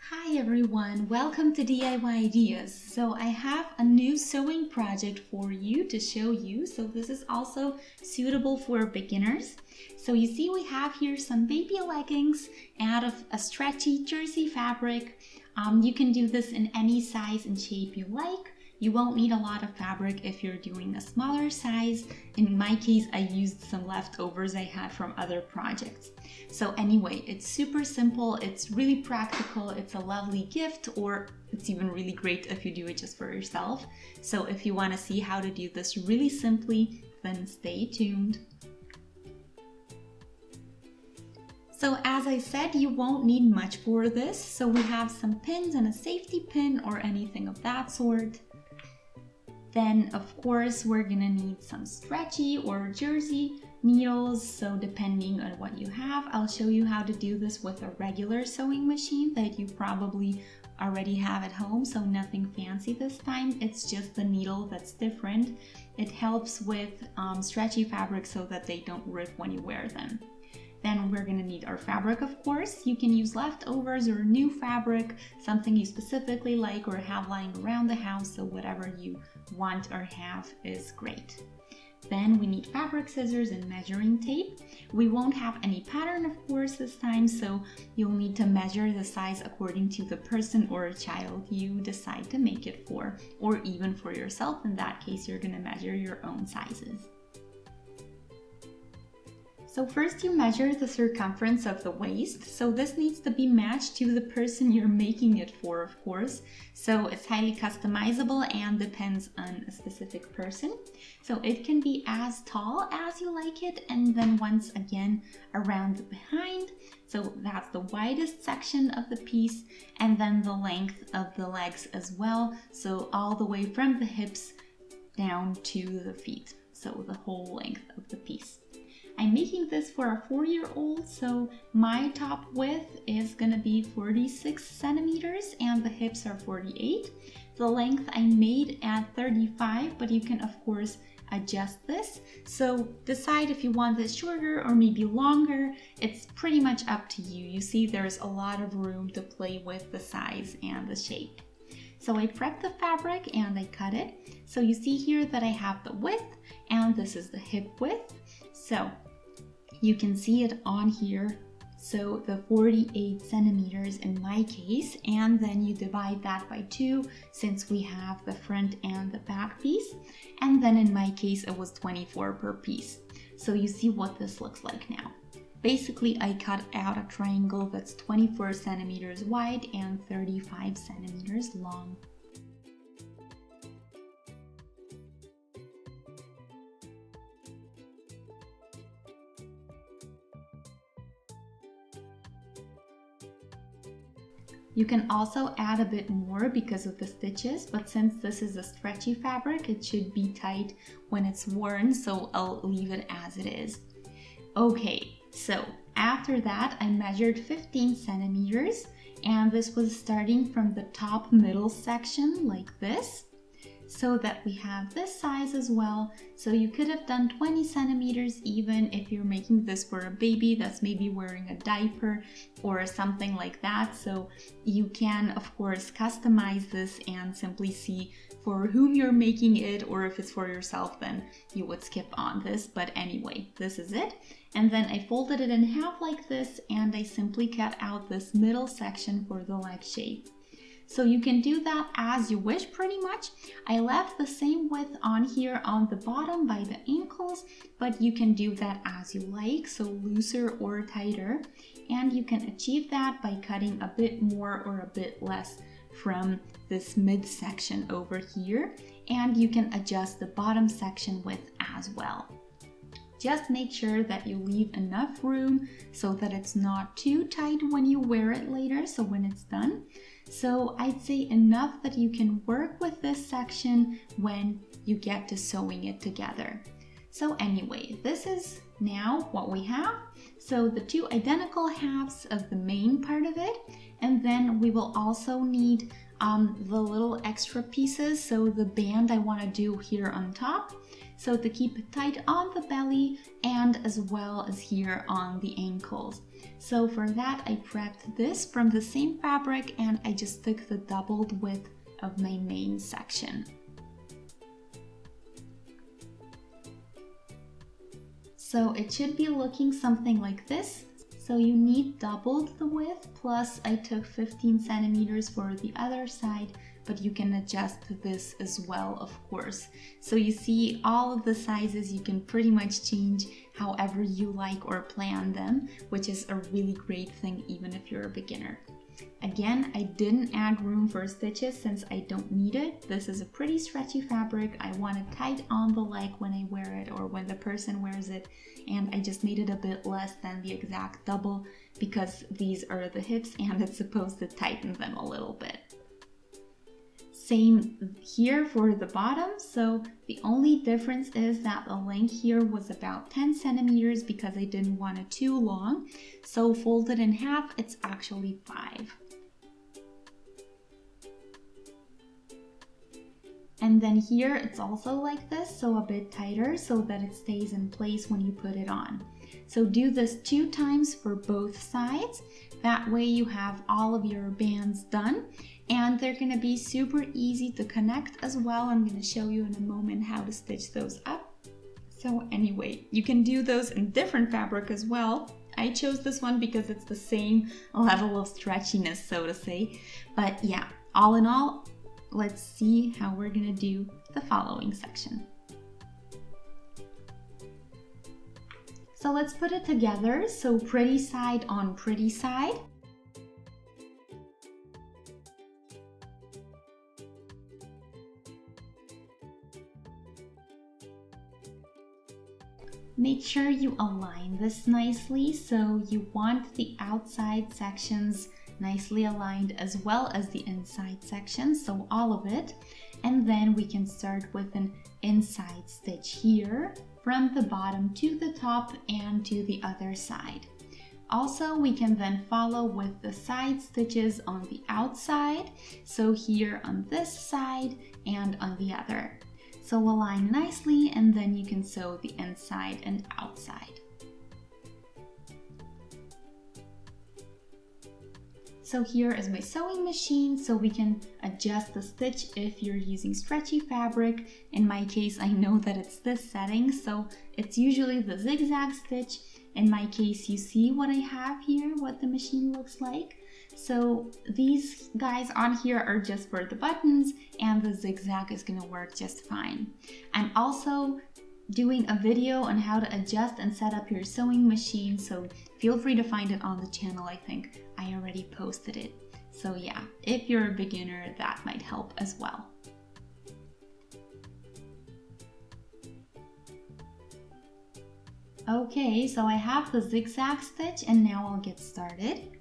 Hi everyone, welcome to DIY Ideas. So I have a new sewing project for you to show you. So this is also suitable for beginners. So you see we have here some baby leggings out of a stretchy jersey fabric. You can do this in any size and shape you like. You won't need a lot of fabric if you're doing a smaller size. In my case, I used some leftovers I had from other projects. So anyway, it's super simple, it's really practical, it's a lovely gift, or it's even really great if you do it just for yourself. So if you want to see how to do this really simply, then stay tuned. So as I said, you won't need much for this. So we have some pins and a safety pin or anything of that sort. Then of course we're gonna need some stretchy or jersey needles, so depending on what you have. I'll show you how to do this with a regular sewing machine that you probably already have at home, so nothing fancy this time. It's just the needle that's different. It helps with stretchy fabric so that they don't rip when you wear them. Then we're gonna need our fabric, of course. You can use leftovers or new fabric, something you specifically like or have lying around the house, so whatever you want or have is great. Then we need fabric scissors and measuring tape. We won't have any pattern, of course, this time, so you'll need to measure the size according to the person or child you decide to make it for, or even for yourself. In that case, you're gonna measure your own sizes. So first you measure the circumference of the waist. So this needs to be matched to the person you're making it for, of course. So it's highly customizable and depends on a specific person. So it can be as tall as you like it, and then once again around the behind. So that's the widest section of the piece, and then the length of the legs as well. So all the way from the hips down to the feet. So the whole length of the piece. I'm making this for a 4-year-old, so my top width is gonna be 46 centimeters and the hips are 48. The length I made at 35, but you can of course adjust this. So decide if you want this shorter or maybe longer. It's pretty much up to you. You see there's a lot of room to play with the size and the shape. So I prepped the fabric and I cut it. So you see here that I have the width and this is the hip width. So you can see it on here. So the 48 centimeters in my case, and then you divide that by 2 since we have the front and the back piece. And then in my case, it was 24 per piece. So you see what this looks like now. Basically, I cut out a triangle that's 24 centimeters wide and 35 centimeters long. You can also add a bit more because of the stitches, but since this is a stretchy fabric, it should be tight when it's worn, so I'll leave it as it is. Okay, so after that, I measured 15 centimeters, and this was starting from the top middle section like this, so that we have this size as well. So you could have done 20 centimeters even if you're making this for a baby that's maybe wearing a diaper or something like that. So you can of course customize this and simply see for whom you're making it, or if it's for yourself then you would skip on this. But anyway, this is it. And then I folded it in half like this and I simply cut out this middle section for the leg shape. So you can do that as you wish pretty much. I left the same width on here on the bottom by the ankles, but you can do that as you like, so looser or tighter. And you can achieve that by cutting a bit more or a bit less from this midsection over here. And you can adjust the bottom section width as well. Just make sure that you leave enough room so that it's not too tight when you wear it later, so when it's done. So I'd say enough that you can work with this section when you get to sewing it together. So anyway, this is now what we have. So the 2 identical halves of the main part of it, and then we will also need the little extra pieces. So the band I want to do here on top. so to keep it tight on the belly and as well as here on the ankles. So for that I prepped this from the same fabric and I just took the doubled width of my main section. So it should be looking something like this. So you need doubled the width, plus I took 15 centimeters for the other side, but you can adjust this as well, of course. So you see all of the sizes, you can pretty much change however you like or plan them, which is a really great thing even if you're a beginner. Again, I didn't add room for stitches since I don't need it. This is a pretty stretchy fabric. I want it tight on the leg when I wear it or when the person wears it, and I just made it a bit less than the exact double because these are the hips and it's supposed to tighten them a little bit. Same here for the bottom, so the only difference is that the length here was about 10 centimeters because I didn't want it too long. So folded in half, it's actually 5. And then here it's also like this, so a bit tighter so that it stays in place when you put it on. So do this 2 times for both sides. That way you have all of your bands done. And they're going to be super easy to connect as well. I'm going to show you in a moment how to stitch those up. So anyway, you can do those in different fabric as well. I chose this one because it's the same level of stretchiness, so to say. But yeah, all in all, let's see how we're going to do the following section. So let's put it together. So pretty side on pretty side. Make sure you align this nicely, so you want the outside sections nicely aligned as well as the inside sections, so all of it. And then we can start with an inside stitch here from the bottom to the top and to the other side. Also, we can then follow with the side stitches on the outside, so here on this side and on the other. So align nicely and then you can sew the inside and outside. So here is my sewing machine, so we can adjust the stitch if you're using stretchy fabric. In my case, I know that it's this setting, so it's usually the zigzag stitch. In my case, you see what I have here, what the machine looks like. So these guys on here are just for the buttons and the zigzag is gonna work just fine. I'm also doing a video on how to adjust and set up your sewing machine, so feel free to find it on the channel. I think I already posted it. So yeah, if you're a beginner, that might help as well. Okay, so I have the zigzag stitch and now I'll get started.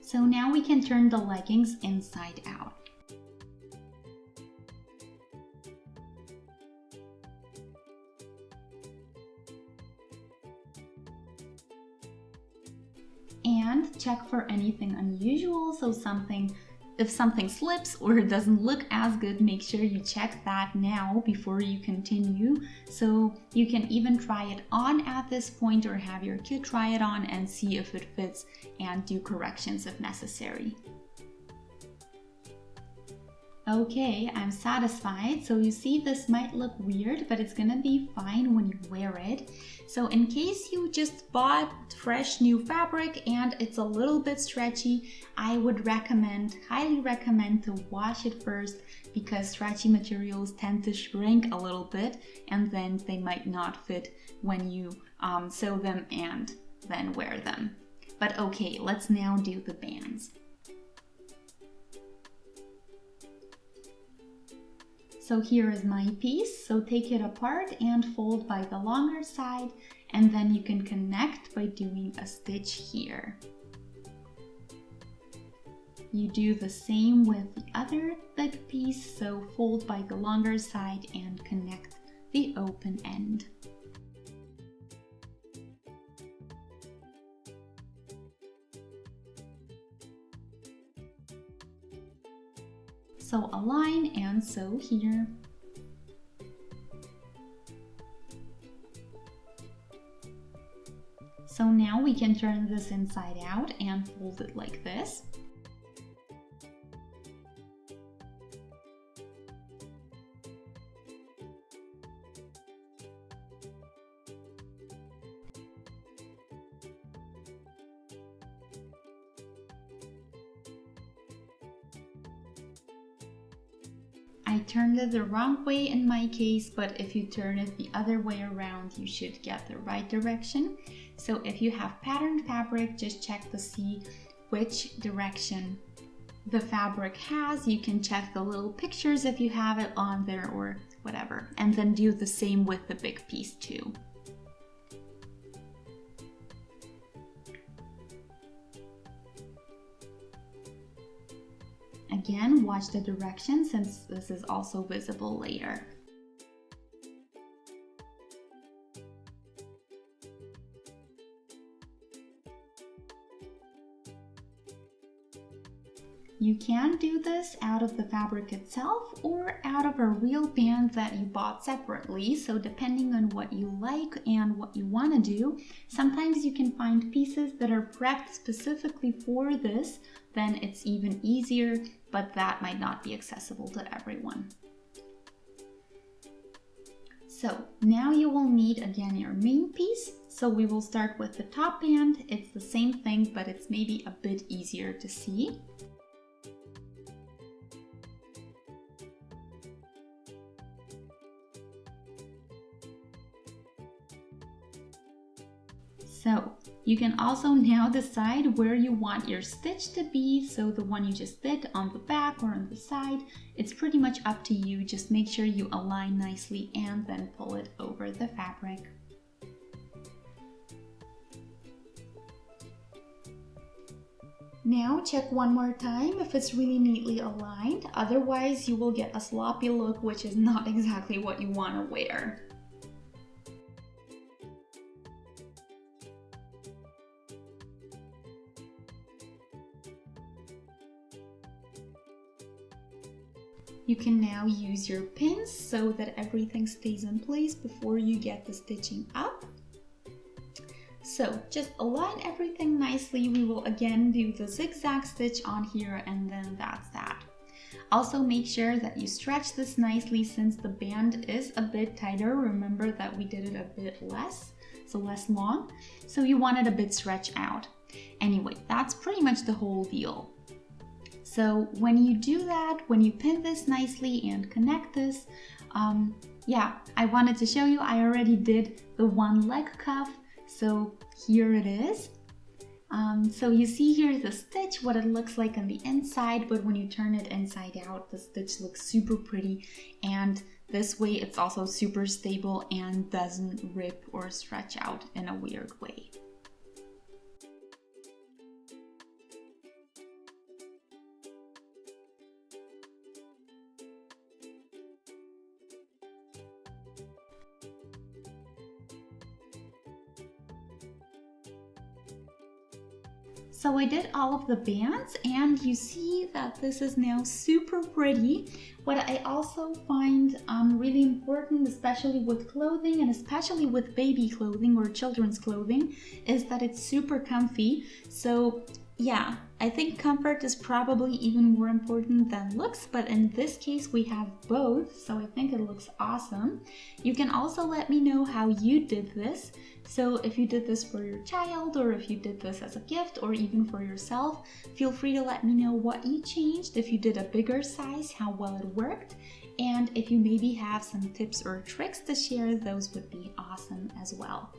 So now we can turn the leggings inside out. And check for anything unusual, so if something slips or doesn't look as good, make sure you check that now before you continue. So you can even try it on at this point or have your kid try it on and see if it fits and do corrections if necessary. Okay, I'm satisfied. So you see this might look weird, but it's gonna be fine when you wear it. So in case you just bought fresh new fabric and it's a little bit stretchy, I would highly recommend to wash it first, because stretchy materials tend to shrink a little bit and then they might not fit when you sew them and then wear them. But okay, let's now do the bands. So here is my piece, so take it apart and fold by the longer side, and then you can connect by doing a stitch here. You do the same with the other big piece, so fold by the longer side and connect the open end. So align and sew here. So now we can turn this inside out and fold it like this. I turned it the wrong way in my case, but if you turn it the other way around, you should get the right direction. So if you have patterned fabric, just check to see which direction the fabric has. You can check the little pictures if you have it on there or whatever, and then do the same with the big piece too. Again, watch the direction since this is also visible later. You can do this out of the fabric itself or out of a real band that you bought separately. So depending on what you like and what you want to do, sometimes you can find pieces that are prepped specifically for this, then it's even easier, but that might not be accessible to everyone. So now you will need again your main piece. So we will start with the top band. It's the same thing, but it's maybe a bit easier to see. So you can also now decide where you want your stitch to be. So the one you just did on the back or on the side, it's pretty much up to you. Just make sure you align nicely and then pull it over the fabric. Now check one more time if it's really neatly aligned. Otherwise you will get a sloppy look, which is not exactly what you want to wear. You can now use your pins so that everything stays in place before you get the stitching up. So just align everything nicely. We will again do the zigzag stitch on here and then that's that. Also make sure that you stretch this nicely since the band is a bit tighter. Remember that we did it a bit less, so less long. So you want it a bit stretched out. Anyway, that's pretty much the whole deal. So when you do that, when you pin this nicely and connect this, yeah, I wanted to show you, I already did the one leg cuff. So here it is. So you see here the stitch, what it looks like on the inside, but when you turn it inside out, the stitch looks super pretty. And this way it's also super stable and doesn't rip or stretch out in a weird way. So I did all of the bands and you see that this is now super pretty. What I also find really important, especially with clothing and especially with baby clothing or children's clothing, is that it's super comfy. So yeah, I think comfort is probably even more important than looks, but in this case we have both, so I think it looks awesome. You can also let me know how you did this. So if you did this for your child or if you did this as a gift or even for yourself, feel free to let me know what you changed, if you did a bigger size, how well it worked, and if you maybe have some tips or tricks to share, those would be awesome as well.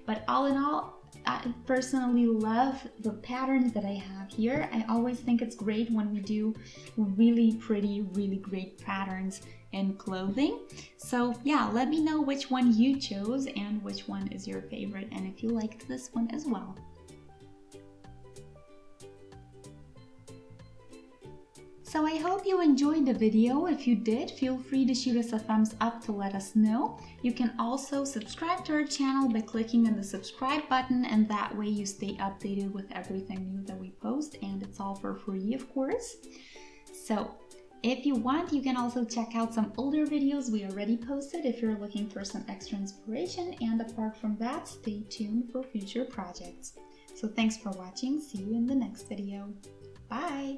But all in all, I personally love the pattern that I have here. I always think it's great when we do really pretty, really great patterns in clothing. So yeah, let me know which one you chose and which one is your favorite and if you liked this one as well. So I hope you enjoyed the video. If you did, feel free to shoot us a thumbs up to let us know. You can also subscribe to our channel by clicking on the subscribe button, and that way you stay updated with everything new that we post, and it's all for free, of course. So if you want, you can also check out some older videos we already posted if you're looking for some extra inspiration, and apart from that, stay tuned for future projects. So thanks for watching. See you in the next video. Bye!